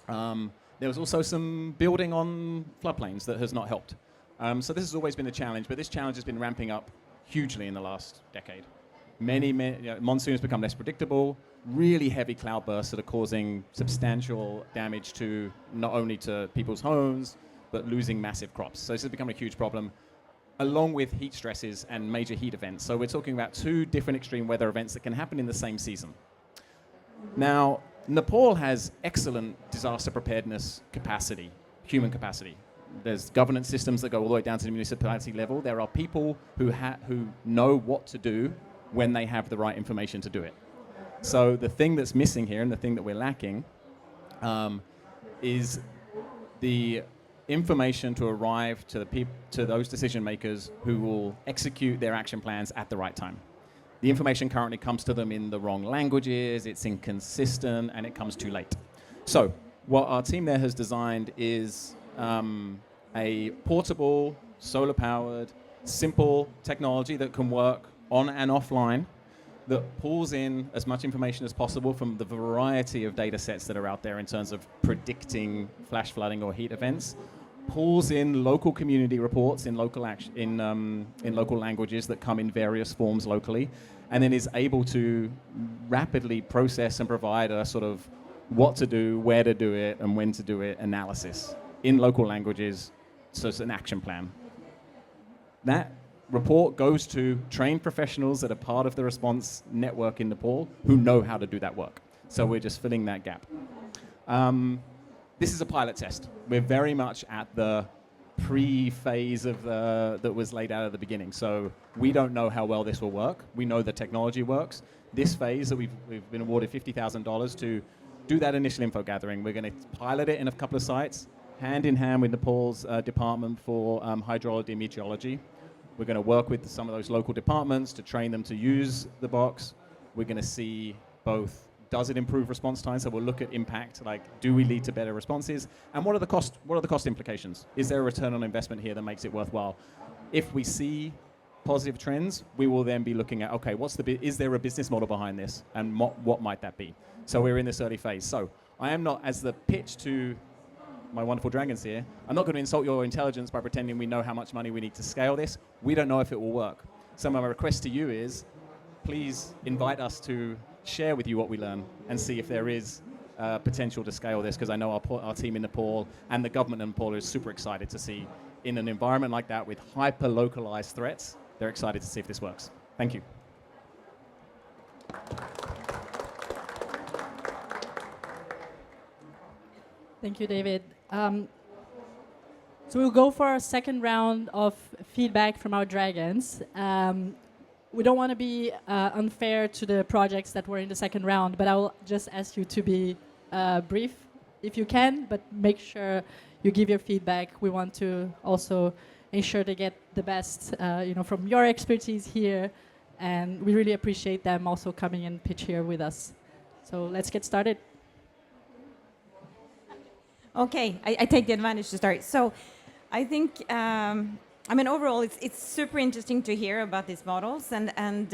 L: There was also some building on floodplains that has not helped. So this has always been a challenge, but this challenge has been ramping up hugely in the last decade. Monsoons become less predictable, really heavy cloud bursts that are causing substantial damage to not only to people's homes, but losing massive crops. So this has become a huge problem, along with heat stresses and major heat events. So we're talking about two different extreme weather events that can happen in the same season. Now, Nepal has excellent disaster preparedness capacity, human capacity. There's governance systems that go all the way down to the municipality level. There are people who know what to do when they have the right information to do it. So the thing that's missing here and the thing that we're lacking is the information to arrive to those decision makers who will execute their action plans at the right time. The information currently comes to them in the wrong languages, it's inconsistent, and it comes too late. So what our team there has designed is a portable, solar-powered, simple technology that can work on and offline, that pulls in as much information as possible from the variety of data sets that are out there in terms of predicting flash flooding or heat events, pulls in local community reports in local in local languages that come in various forms locally, and then is able to rapidly process and provide a sort of what to do, where to do it, and when to do it analysis in local languages. So it's an action plan. That report goes to trained professionals that are part of the response network in Nepal who know how to do that work. So we're just filling that gap. This is a pilot test. We're very much at the pre-phase of that was laid out at the beginning. So we don't know how well this will work. We know the technology works. This phase that we've been awarded $50,000 to do that initial info gathering. We're going to pilot it in a couple of sites, hand in hand with Nepal's Department for Hydrology and Meteorology. We're going to work with some of those local departments to train them to use the box. We're going to see both, does it improve response time? So we'll look at impact, like do we lead to better responses? And what are the cost implications? Is there a return on investment here that makes it worthwhile? If we see positive trends, we will then be looking at, okay, is there a business model behind this? And what might that be? So we're in this early phase. So I am not, as the pitch to my wonderful dragons here, I'm not going to insult your intelligence by pretending we know how much money we need to scale this. We don't know if it will work. So my request to you is, please invite us to share with you what we learn and see if there is potential to scale this, because I know our team in Nepal and the government in Nepal is super excited to see, in an environment like that with hyper-localized threats, they're excited to see if this works. Thank you.
B: Thank you, David. So we'll go for our second round of feedback from our dragons. We don't want to be unfair to the projects that were in the second round, but I will just ask you to be brief if you can, but make sure you give your feedback. We want to also ensure they get the best from your expertise here, and we really appreciate them also coming and pitch here with us. So let's get started.
F: Okay, I take the advantage to start. So I think, overall, it's super interesting to hear about these models. And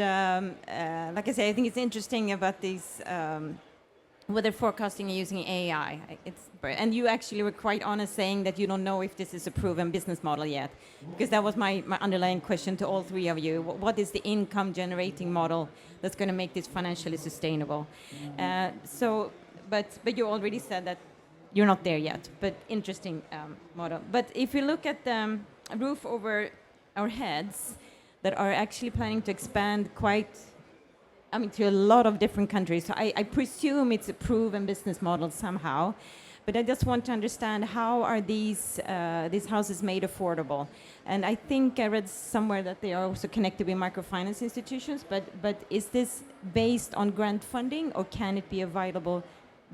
F: like I say, I think it's interesting about these weather forecasting using AI. And you actually were quite honest saying that you don't know if this is a proven business model yet, because that was my underlying question to all three of you. What is the income generating model that's going to make this financially sustainable? But you already said that you're not there yet, but interesting model. But if you look at the roof over our heads that are actually planning to expand to a lot of different countries. So I presume it's a proven business model somehow, but I just want to understand, how are these houses made affordable? And I think I read somewhere that they are also connected with microfinance institutions, but is this based on grant funding, or can it be a viable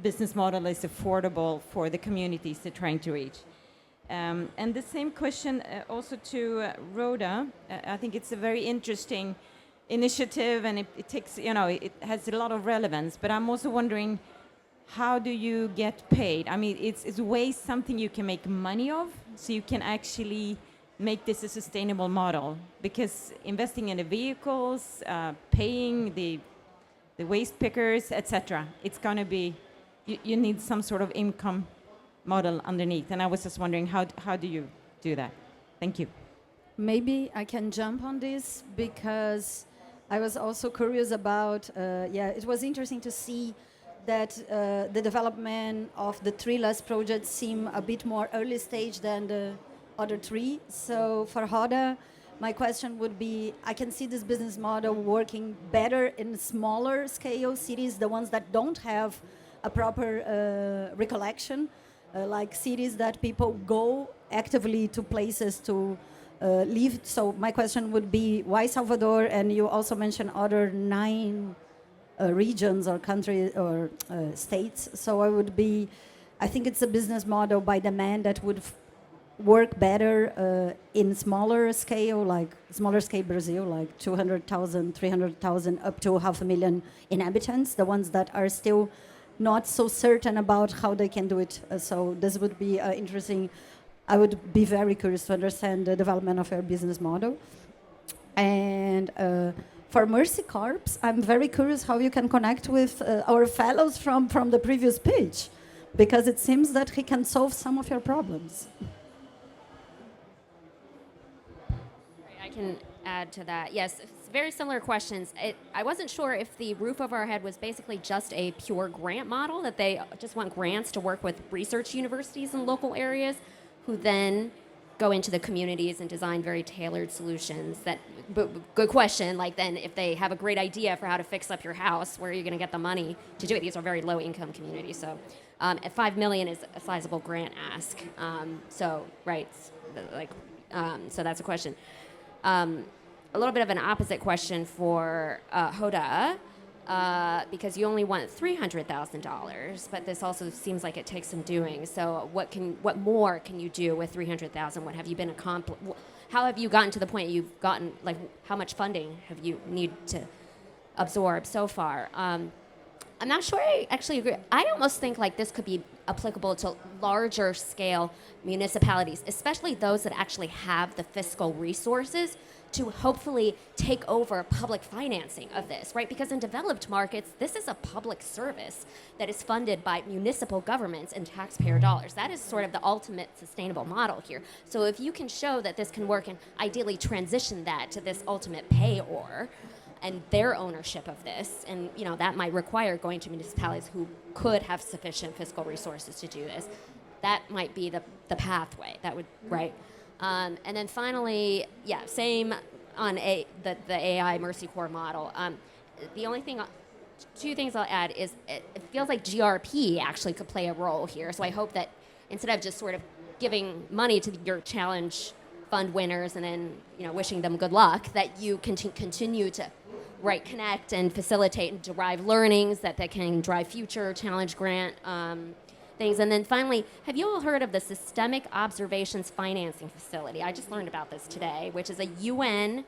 F: business model is affordable for the communities they're trying to reach? And the same question also to Rhoda. I think it's a very interesting initiative, and it takes, it has a lot of relevance, but I'm also wondering, how do you get paid? I mean, is waste something you can make money of, so you can actually make this a sustainable model? Because investing in the vehicles, paying the waste pickers, etc., it's going to be, you need some sort of income model underneath. And I was just wondering, how do you do that? Thank you.
I: Maybe I can jump on this, because I was also curious about, it was interesting to see that the development of the three last projects seem a bit more early stage than the other three. So for Hoda, my question would be, I can see this business model working better in smaller scale cities, the ones that don't have a proper recollection, like cities that people go actively to places to live. So my question would be, why Salvador? And you also mentioned other 9 regions or countries or states. So I think it's a business model by demand that would work better in smaller scale, like smaller scale Brazil, like 200,000, 300,000, up to 500,000 inhabitants, the ones that are still not so certain about how they can do it. So this would be interesting. I would be very curious to understand the development of your business model. And for Mercy Corps, I'm very curious how you can connect with our fellows from the previous pitch, because it seems that he can solve some of your problems.
H: can add to that. Yes, it's very similar questions. I wasn't sure if the roof over our head was basically just a pure grant model, that they just want grants to work with research universities in local areas who then go into the communities and design very tailored solutions. Good question. Like then if they have a great idea for how to fix up your house, where are you going to get the money to do it? These are very low income communities. So at 5 million is a sizable grant ask. So that's a question. A little bit of an opposite question for Hoda, because you only want $300,000, but this also seems like it takes some doing. So what more can you do with $300,000? What have you been how have you gotten to the point you've gotten, like how much funding have you need to absorb so far? I'm not sure I actually agree. I almost think like this could be applicable to larger scale municipalities, especially those that actually have the fiscal resources to hopefully take over public financing of this, right? Because in developed markets, this is a public service that is funded by municipal governments and taxpayer dollars. That is sort of the ultimate sustainable model here. So if you can show that this can work and ideally transition that to this ultimate payor and their ownership of this, and that might require going to municipalities who could have sufficient fiscal resources to do this. That might be the pathway. That would, right? And then finally, same on the AI Mercy Corps model. The only thing, two things I'll add is it feels like GRP actually could play a role here. So I hope that instead of just sort of giving money to your challenge fund winners and then wishing them good luck, that you continue to connect and facilitate and derive learnings that can drive future challenge grant things. And then finally, have you all heard of the Systemic Observations Financing Facility? I just learned about this today, which is a UN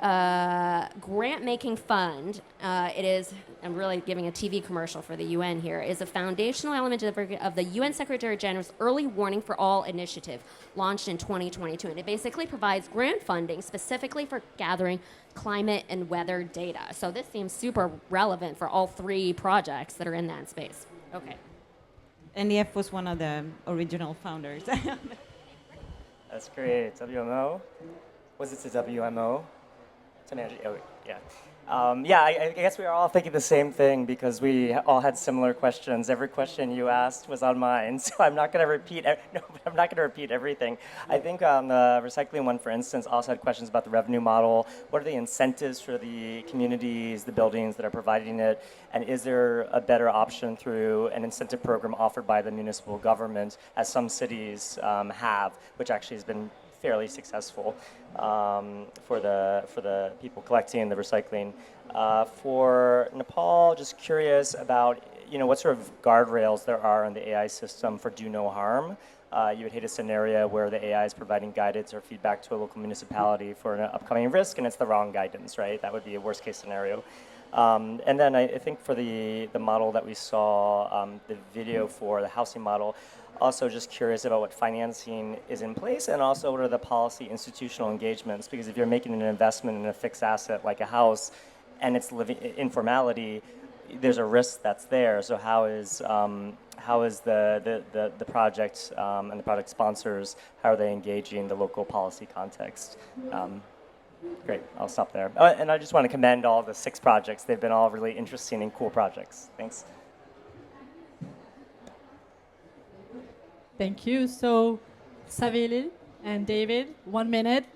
H: grant-making fund. It is, I'm really giving a TV commercial for the UN here, is a foundational element of the UN Secretary General's Early Warning for All initiative, launched in 2022. And it basically provides grant funding specifically for gathering climate and weather data. So this seems super relevant for all three projects that are in that space. Okay.
F: NDF was one of the original founders.
G: That's great. WMO? Was it the WMO? Yeah. I guess we are all thinking the same thing because we all had similar questions. Every question you asked was on mine, so I'm not going to repeat. I'm not going to repeat everything. I think on the recycling one, for instance, also had questions about the revenue model. What are the incentives for the communities, the buildings that are providing it, and is there a better option through an incentive program offered by the municipal government, as some cities have, which actually has been fairly successful for the people collecting the recycling. For Nepal, just curious about what sort of guardrails there are in the AI system for do no harm. You would hate a scenario where the AI is providing guidance or feedback to a local municipality for an upcoming risk, and it's the wrong guidance, right? That would be a worst case scenario. And then I think for the model that we saw, the video for the housing model, also just curious about what financing is in place and also what are the policy institutional engagements, because if you're making an investment in a fixed asset like a house and it's living informality, there's a risk that's there. So how is the project and the project sponsors, how are they engaging the local policy context? Great, I'll stop there. And I just want to commend all the 6 projects. They've been all really interesting and cool projects. Thanks.
B: Thank you. So, Savili and David, 1 minute.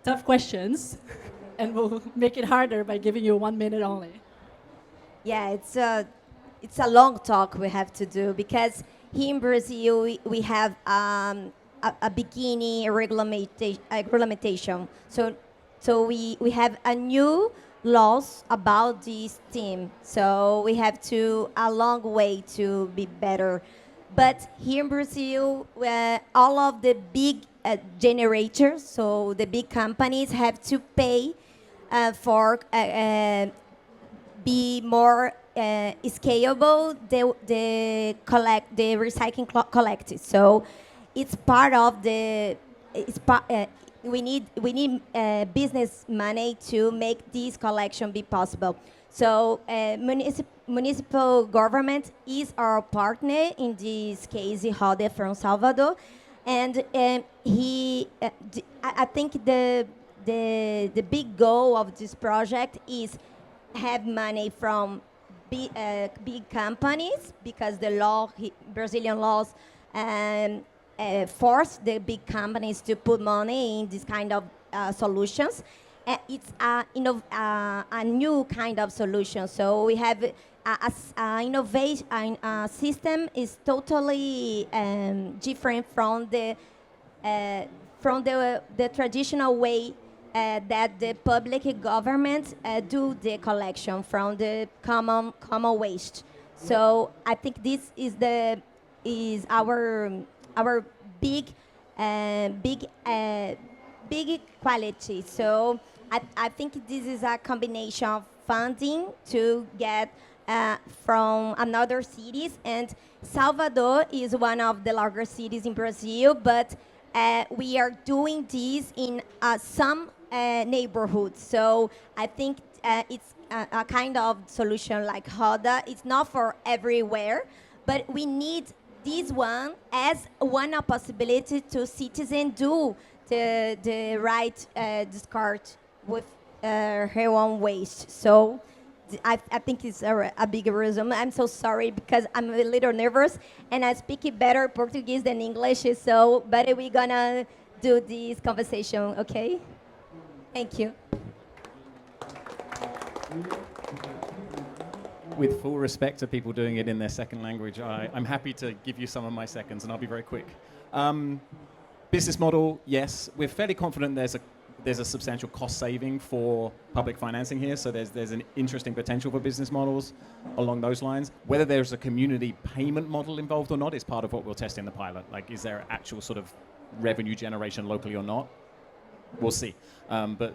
B: Tough questions, and we'll make it harder by giving you 1 minute only.
K: Yeah, it's a long talk we have to do because here in Brazil we have a beginning regulation. So we have a new laws about this theme. So we have a long way to be better. But here in Brazil, all of the big generators, so the big companies have to pay for be more scalable the recycling collected. So it's part of the we need business money to make this collection be possible. So municipal government is our partner in this case, Roda from Salvador, And I think the big goal of this project is have money from big companies, because the law, Brazilian laws, force the big companies to put money in this kind of solutions. It's a new kind of solution. So we have a innovation system is totally different from the traditional way that the public government do the collection from the common waste. So I think this is our big quality. So I think this is a combination of funding to get from another cities, and Salvador is one of the largest cities in Brazil, but we are doing this in some neighborhoods. So I think it's a kind of solution like Roda. It's not for everywhere, but we need this one as one of possibility to citizens do the right discard with her own waste. So I think it's a big reason. I'm so sorry because I'm a little nervous and I speak better Portuguese than English. So, but we're gonna do this conversation, okay? Thank you.
L: With full respect to people doing it in their second language, I'm happy to give you some of my seconds, and I'll be very quick. Business model, yes. We're fairly confident there's a substantial cost saving for public financing here, so there's an interesting potential for business models along those lines. Whether there's a community payment model involved or not is part of what we'll test in the pilot. Like, is there actual sort of revenue generation locally or not? We'll see. But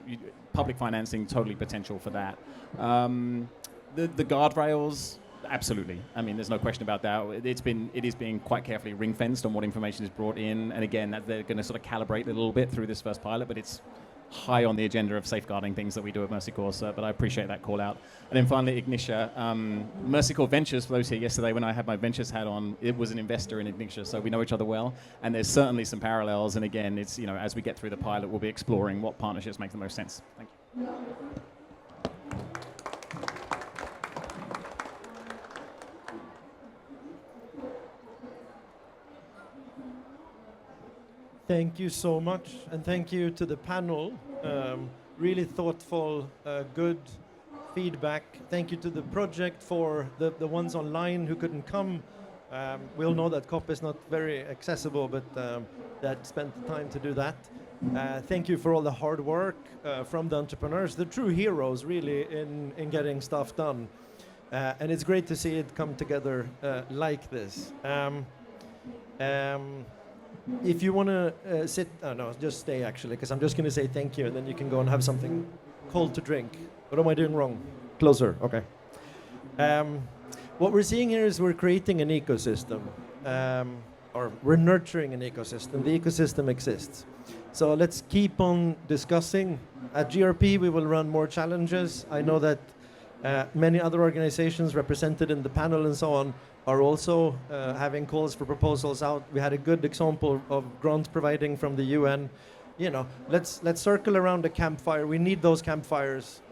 L: public financing, totally potential for that. The guardrails, absolutely. I mean, there's no question about that. It is being quite carefully ring-fenced on what information is brought in, and again, they're going to sort of calibrate it a little bit through this first pilot, but it's high on the agenda of safeguarding things that we do at Mercy Corps, but I appreciate that call out. And then finally, Ignitia. Mercy Corps Ventures, for those here yesterday, when I had my Ventures hat on, it was an investor in Ignitia, so we know each other well, and there's certainly some parallels, and again, it's, you know, as we get through the pilot, we'll be exploring what partnerships make the most sense. Thank you.
A: Thank you so much, and thank you to the panel. Really thoughtful, good feedback. Thank you to the project for the ones online who couldn't come. We all know that COP is not very accessible, but that spent the time to do that. Thank you for all the hard work from the entrepreneurs, the true heroes, really, in getting stuff done. And it's great to see it come together like this. If you want to sit, no, just stay actually, because I'm just going to say thank you, and then you can go and have something cold to drink. What am I doing wrong? Closer, okay. What we're seeing here is we're creating an ecosystem, or we're nurturing an ecosystem. The ecosystem exists. So let's keep on discussing. At GRP, we will run more challenges. I know that many other organizations represented in the panel and so on are also having calls for proposals out. We had a good example of grant providing from the UN. You know, let's circle around a campfire. We need those campfires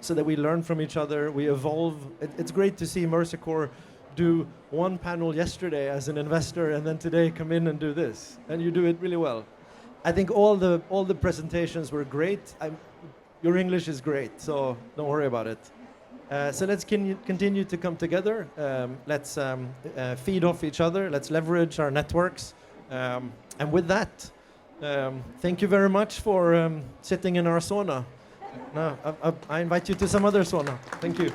A: so that we learn from each other, we evolve. It's great to see Mercy Corps do one panel yesterday as an investor and then today come in and do this. And you do it really well. I think all the presentations were great. Your English is great, so don't worry about it. So let's continue to come together. Let's feed off each other. Let's leverage our networks. And with that, thank you very much for sitting in our sauna. No, I invite you to some other sauna. Thank you.